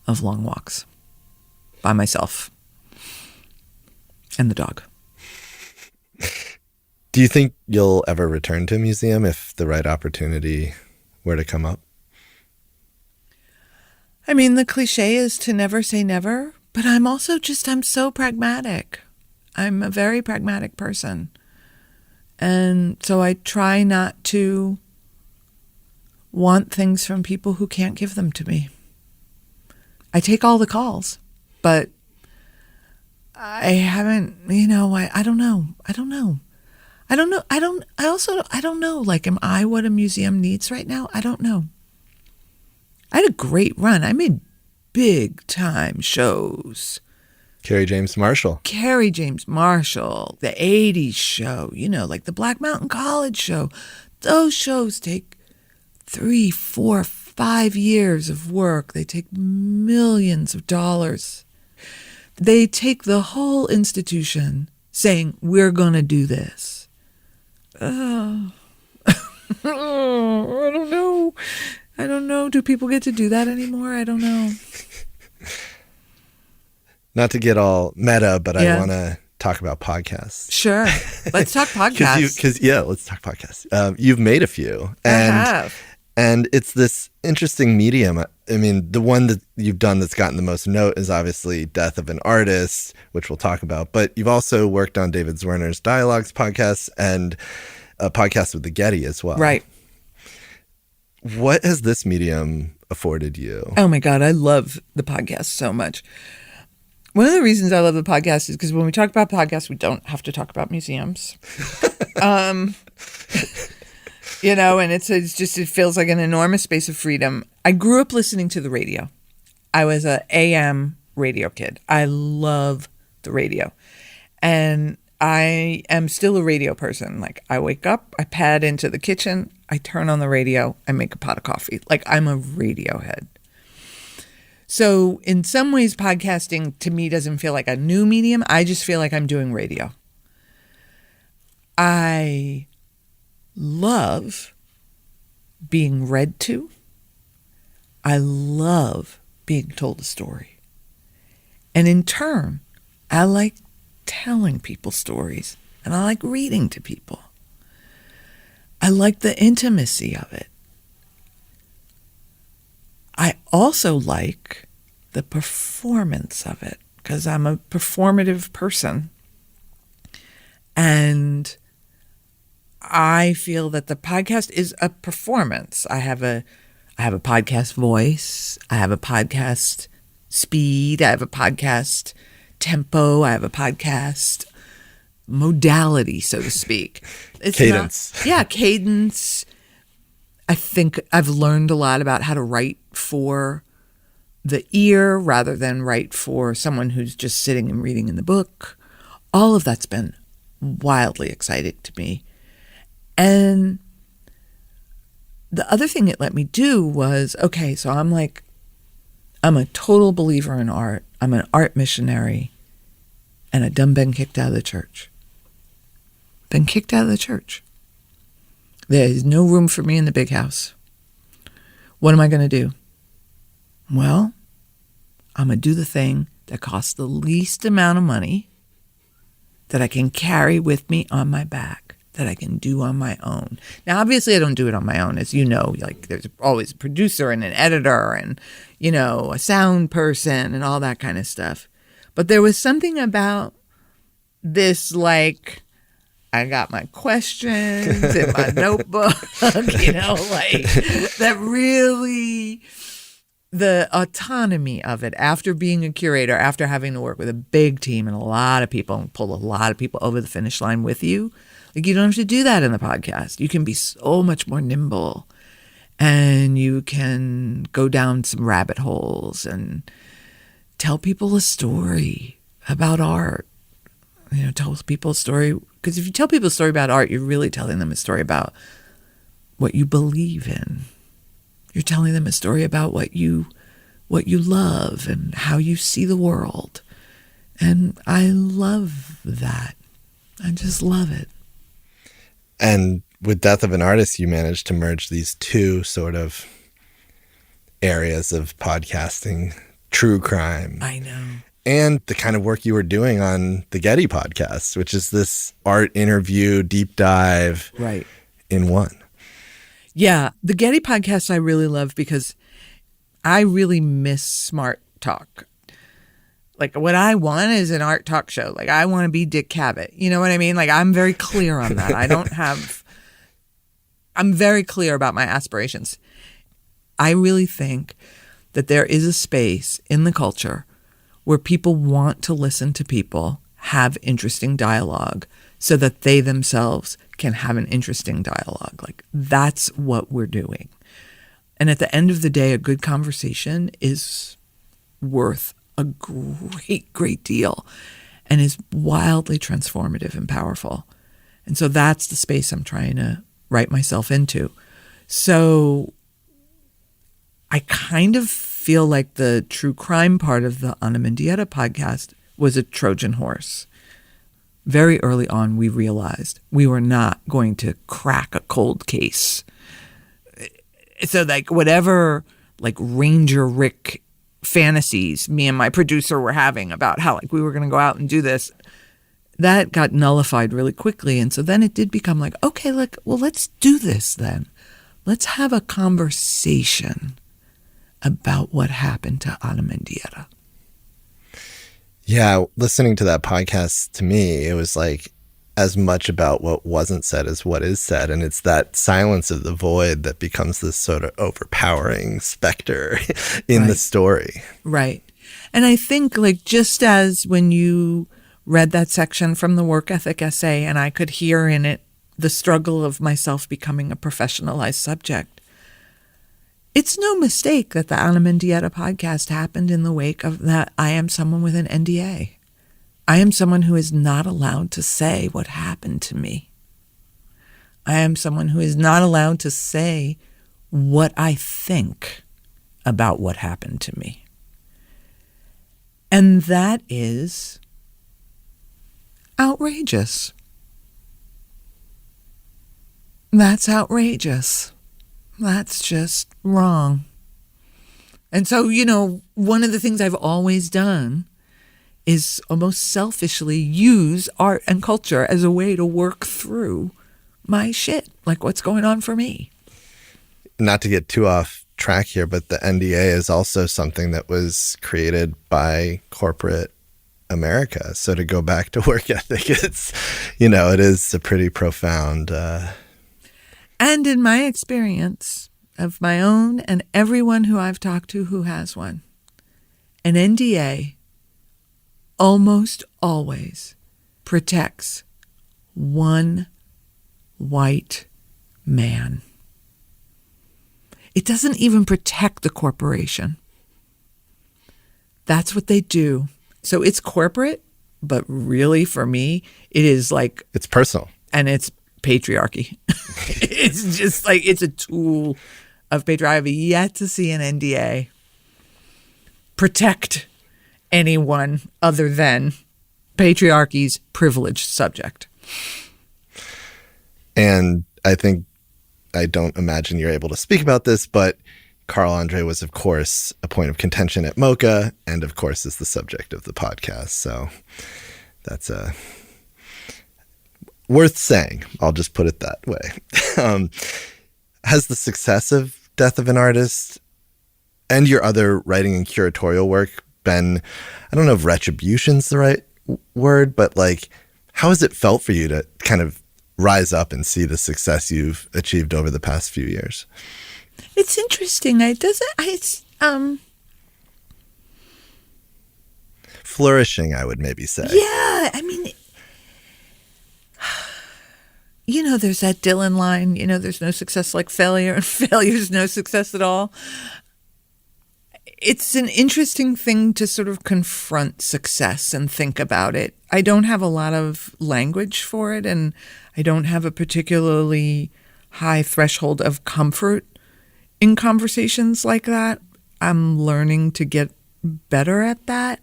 of long walks by myself and the dog. Do you think you'll ever return to a museum if the right opportunity were to come up? I mean, the cliche is to never say never, but I'm so pragmatic. I'm a very pragmatic person. And so I try not to want things from people who can't give them to me. I take all the calls, but I haven't, I don't know. I don't know. Like, am I what a museum needs right now? I don't know. I had a great run. I made big time shows. Carrie James Marshall, the 80s show, like the Black Mountain College show. Those shows take 3, 4, 5 years of work. They take millions of dollars. They take the whole institution saying, we're going to do this. I don't know. Do people get to do that anymore? I don't know. Not to get all meta, but I want to talk about podcasts. Sure. Let's talk podcasts. Let's talk podcasts. You've made a few. I have. And it's this interesting medium. I mean, the one that you've done that's gotten the most note is obviously Death of an Artist, which we'll talk about. But you've also worked on David Zwirner's Dialogues podcast and a podcast with the Getty as well. Right. What has this medium afforded you? Oh my God, I love the podcast so much. One of the reasons I love the podcast is because when we talk about podcasts, we don't have to talk about museums. And it feels like an enormous space of freedom. I grew up listening to the radio. I was a AM radio kid. I love the radio. And I am still a radio person. Like, I wake up, I pad into the kitchen, I turn on the radio, I make a pot of coffee. Like, I'm a radio head. So in some ways, podcasting to me doesn't feel like a new medium. I just feel like I'm doing radio. I love being read to. I love being told a story. And in turn, I like telling people stories, and I like reading to people. I like the intimacy of it. I also like the performance of it, because I'm a performative person. And I feel that the podcast is a performance. I have a podcast voice. I have a podcast speed. I have a podcast tempo. I have a podcast modality, so to speak. It's cadence. Cadence. I think I've learned a lot about how to write for the ear rather than write for someone who's just sitting and reading in the book. All of that's been wildly exciting to me. And the other thing it let me do was, okay, so I'm a total believer in art. I'm an art missionary, and I done been kicked out of the church. Been kicked out of the church. There is no room for me in the big house. What am I going to do? Well, I'm going to do the thing that costs the least amount of money, that I can carry with me on my back, that I can do on my own. Now, obviously, I don't do it on my own. As you know, like there's always a producer and an editor and, you know, a sound person and all that kind of stuff. But there was something about this, like, I got my questions in my notebook, you know, like that really, the autonomy of it after being a curator, after having to work with a big team and a lot of people and pull a lot of people over the finish line with you. Like, you don't have to do that in the podcast. You can be so much more nimble, and you can go down some rabbit holes and tell people a story about art. You know, tell people a story. Because if you tell people a story about art, you're really telling them a story about what you believe in. You're telling them a story about what you love and how you see the world. And I love that. I just love it. And with Death of an Artist, you managed to merge these two sort of areas of podcasting, true crime. I know. And the kind of work you were doing on the Getty podcast, which is this art interview, deep dive in one. Yeah. The Getty podcast I really love because I really miss smart talk. Like, what I want is an art talk show. Like, I want to be Dick Cavett. You know what I mean? Like, I'm very clear on that. I'm very clear about my aspirations. I really think that there is a space in the culture where people want to listen to people have interesting dialogue so that they themselves can have an interesting dialogue. Like, that's what we're doing. And at the end of the day, a good conversation is worth a great, great deal and is wildly transformative and powerful. And so that's the space I'm trying to write myself into. So I kind of feel like the true crime part of the Ana Mendieta podcast was a Trojan horse. Very early on, we realized we were not going to crack a cold case. So like whatever like Ranger Rick fantasies me and my producer were having about how like we were going to go out and do this, that got nullified really quickly. And so then it did become like, okay, like, well, let's do this then. Let's have a conversation about what happened to Ana Mendieta. Yeah, listening to that podcast, to me, it was like as much about what wasn't said as what is said. And it's that silence of the void that becomes this sort of overpowering specter in the story. Right. And I think like just as when you read that section from the work ethic essay and I could hear in it the struggle of myself becoming a professionalized subject, it's no mistake that the Ana Mendieta podcast happened in the wake of that. I am someone with an NDA. I am someone who is not allowed to say what happened to me. I am someone who is not allowed to say what I think about what happened to me. And that is outrageous. That's outrageous. That's just wrong. And so, you know, one of the things I've always done is almost selfishly use art and culture as a way to work through my shit, like what's going on for me. Not to get too off track here, but the NDA is also something that was created by corporate America. So to go back to work ethic, it's, you know, it is a pretty profound... And in my experience of my own and everyone who I've talked to who has one, an NDA almost always protects one white man. It doesn't even protect the corporation. That's what they do. So it's corporate, but really for me, it is like... It's personal. And it's patriarchy. It's just like, it's a tool of patriarchy. I have yet to see an NDA protect anyone other than patriarchy's privileged subject. And I don't imagine you're able to speak about this, but Carl Andre was, of course, a point of contention at MoCA, and of course is the subject of the podcast. So that's worth saying. I'll just put it that way. Has the success of Death of an Artist and your other writing and curatorial work been, I don't know if retribution's the right word, but like, how has it felt for you to kind of rise up and see the success you've achieved over the past few years? It's interesting. Flourishing, I would maybe say. Yeah, I mean, there's that Dylan line, there's no success like failure, and failure's no success at all. It's an interesting thing to sort of confront success and think about it. I don't have a lot of language for it, and I don't have a particularly high threshold of comfort in conversations like that. I'm learning to get better at that.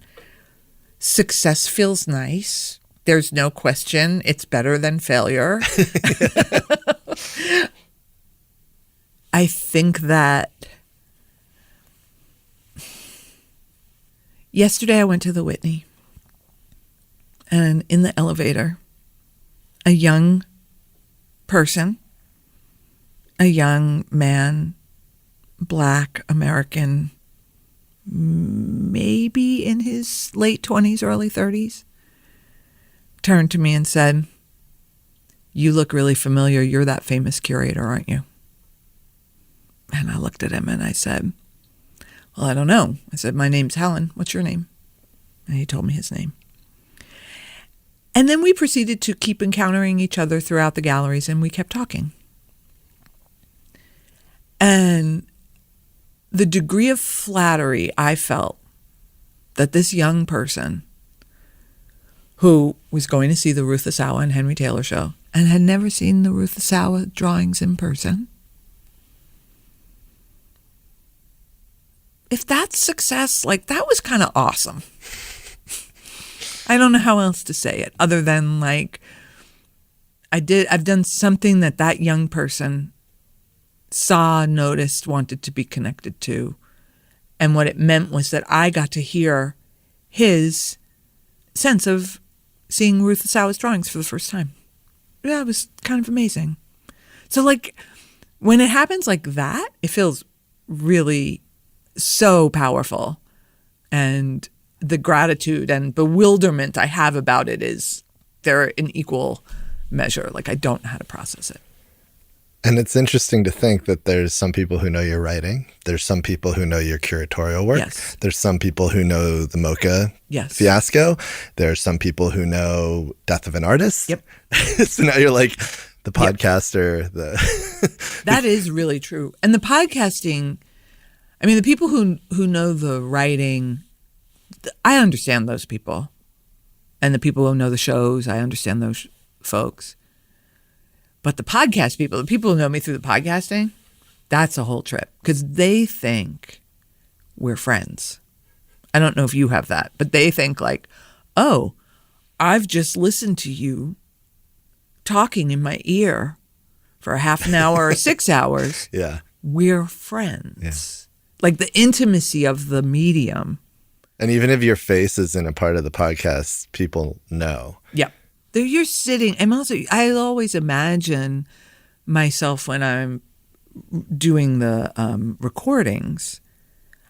Success feels nice. There's no question it's better than failure. I think that yesterday I went to the Whitney, and in the elevator, a young person, a young man, Black American, maybe in his late 20s, early 30s, turned to me and said, "You look really familiar. You're that famous curator, aren't you?" And I looked at him and I said, "Well, I don't know." I said, "My name's Helen. What's your name?" And he told me his name. And then we proceeded to keep encountering each other throughout the galleries, and we kept talking. And the degree of flattery I felt that this young person who was going to see the Ruth Asawa and Henry Taylor show and had never seen the Ruth Asawa drawings in person, if that's success, like, that was kind of awesome. I don't know how else to say it other than, like, I've done something that young person saw, noticed, wanted to be connected to. And what it meant was that I got to hear his sense of seeing Ruth Asawa's drawings for the first time. Yeah, it was kind of amazing. So, like, when it happens like that, it feels really so powerful. And the gratitude and bewilderment I have about it is they're in equal measure. Like, I don't know how to process it. And it's interesting to think that there's some people who know your writing. There's some people who know your curatorial work. Yes. There's some people who know the MoCA fiasco. There's some people who know Death of an Artist. Yep. So now you're like the podcaster. That is really true. And the podcasting, I mean, the people who know the writing, I understand those people. And the people who know the shows, I understand those folks. But the podcast people, the people who know me through the podcasting, that's a whole trip. Because they think we're friends. I don't know if you have that, but they think like, oh, I've just listened to you talking in my ear for a half an hour or 6 hours. Yeah. We're friends. Yeah. Like the intimacy of the medium. And even if your face isn't a part of the podcast, people know. Yeah. You're sitting, I always imagine myself when I'm doing the recordings,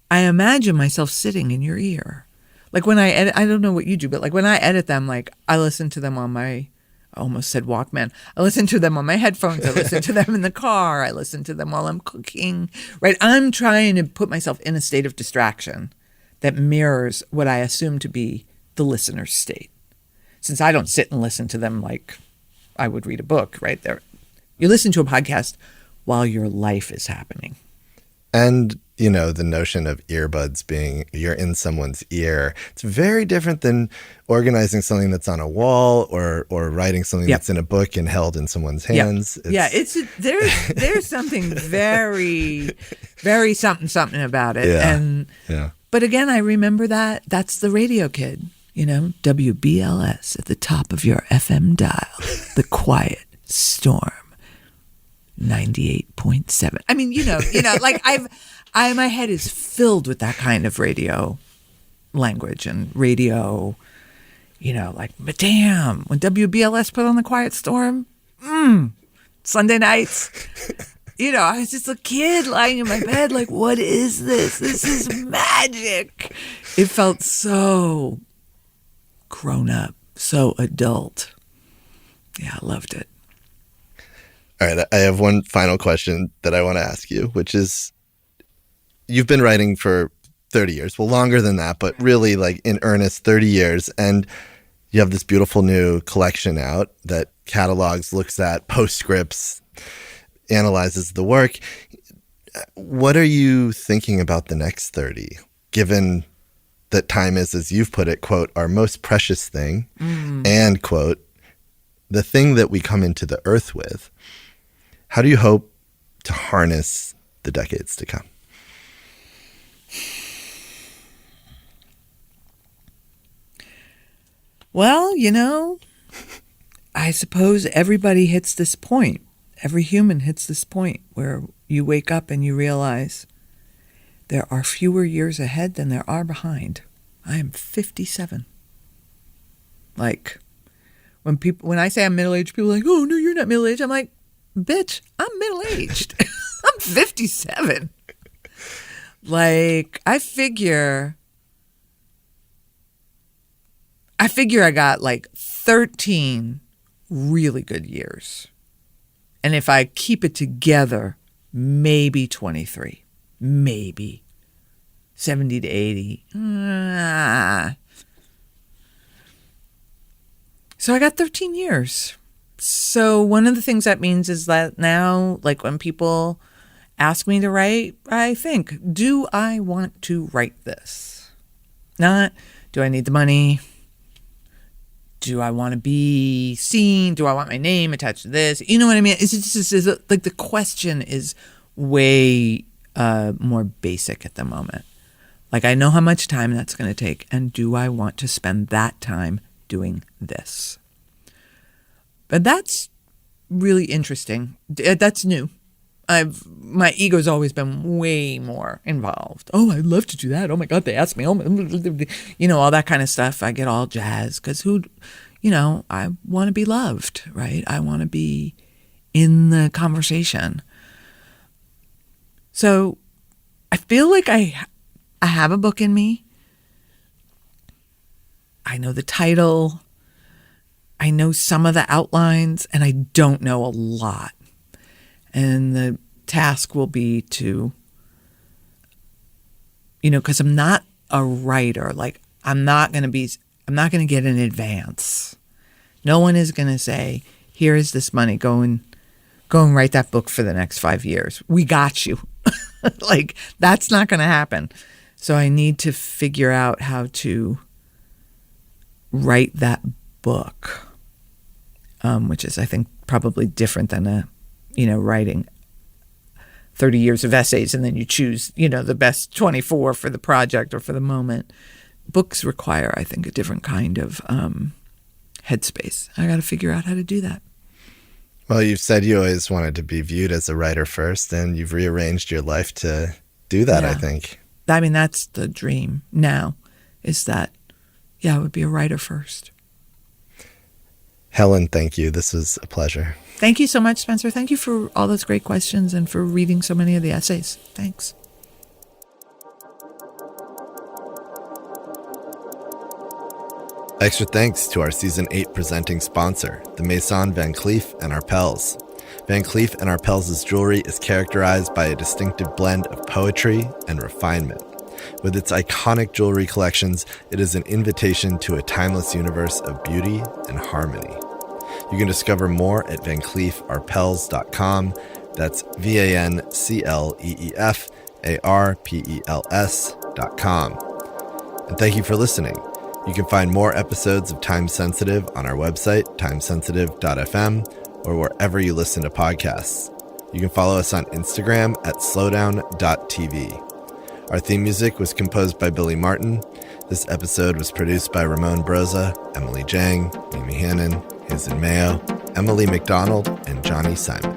I imagine myself sitting in your ear. Like when I edit, I don't know what you do, but like when I edit them, like I listen to them on my, I almost said Walkman. I listen to them on my headphones. I listen to them in the car. I listen to them while I'm cooking, right? I'm trying to put myself in a state of distraction that mirrors what I assume to be the listener's state. Since I don't sit and listen to them like I would read a book, right? There, you listen to a podcast while your life is happening. And the notion of earbuds being you're in someone's ear. It's very different than organizing something that's on a wall or writing something that's in a book and held in someone's hands. There's something very, very something about it. But again, I remember that's the radio kid, WBLS at the top of your FM dial, the quiet storm, 98.7. I mean, like my head is filled with that kind of radio language and radio, like, but damn, when WBLS put on the Quiet Storm, Sunday nights, I was just a kid lying in my bed like, what is this? This is magic. It felt so grown up, so adult. Yeah, I loved it. All right, I have one final question that I want to ask you, which is, you've been writing for 30 years, well, longer than that, but really like in earnest 30 years. And you have this beautiful new collection out that catalogs, looks at postscripts, analyzes the work. What are you thinking about the next 30, given that time is, as you've put it, quote, our most precious thing, and, quote, the thing that we come into the earth with? How do you hope to harness the decades to come? Well, I suppose everybody hits this point. Every human hits this point where you wake up and you realize there are fewer years ahead than there are behind. I am 57. Like, when I say I'm middle-aged, people are like, oh, no, you're not middle-aged. I'm like, bitch, I'm middle-aged. I'm 57. Like, I figure I got like 13 really good years. And if I keep it together, maybe 23, maybe 70 to 80. So I got 13 years. So one of the things that means is that now, like when people ask me to write, I think, do I want to write this? Not, do I need the money? Do I want to be seen? Do I want my name attached to this? You know what I mean? It's just like the question is way more basic at the moment. Like, I know how much time that's going to take, and do I want to spend that time doing this? But that's really interesting. That's new. My ego's always been way more involved. Oh, I'd love to do that. Oh my God, they asked me. Oh, all that kind of stuff. I get all jazzed because I want to be loved, right? I want to be in the conversation. So I feel like I have a book in me. I know the title. I know some of the outlines, and I don't know a lot. And the task will be to, because I'm not a writer. Like, I'm not going to get an advance. No one is going to say, here is this money, go and write that book for the next 5 years. We got you. Like, that's not going to happen. So I need to figure out how to write that book, which is, I think, probably different than writing 30 years of essays and then you choose, the best 24 for the project or for the moment. Books require, I think, a different kind of headspace. I got to figure out how to do that. Well, you've said you always wanted to be viewed as a writer first, and you've rearranged your life to do that, yeah. I think. I mean, that's the dream now, is that, I would be a writer first. Helen, thank you. This was a pleasure. Thank you so much, Spencer. Thank you for all those great questions and for reading so many of the essays. Thanks. Extra thanks to our Season 8 presenting sponsor, the Maison Van Cleef & Arpels. Van Cleef & Arpels' jewelry is characterized by a distinctive blend of poetry and refinement. With its iconic jewelry collections, it is an invitation to a timeless universe of beauty and harmony. You can discover more at vancleefarpels.com. That's VANCLEEF marpels.com. And thank you for listening. You can find more episodes of Time Sensitive on our website, timesensitive.fm, or wherever you listen to podcasts. You can follow us on Instagram at slowdown.tv. Our theme music was composed by Billy Martin. This episode was produced by Ramon Broza, Emily Jang, Mimi Hannon, Hazen Mayo, Emily McDonald, and Johnny Simon.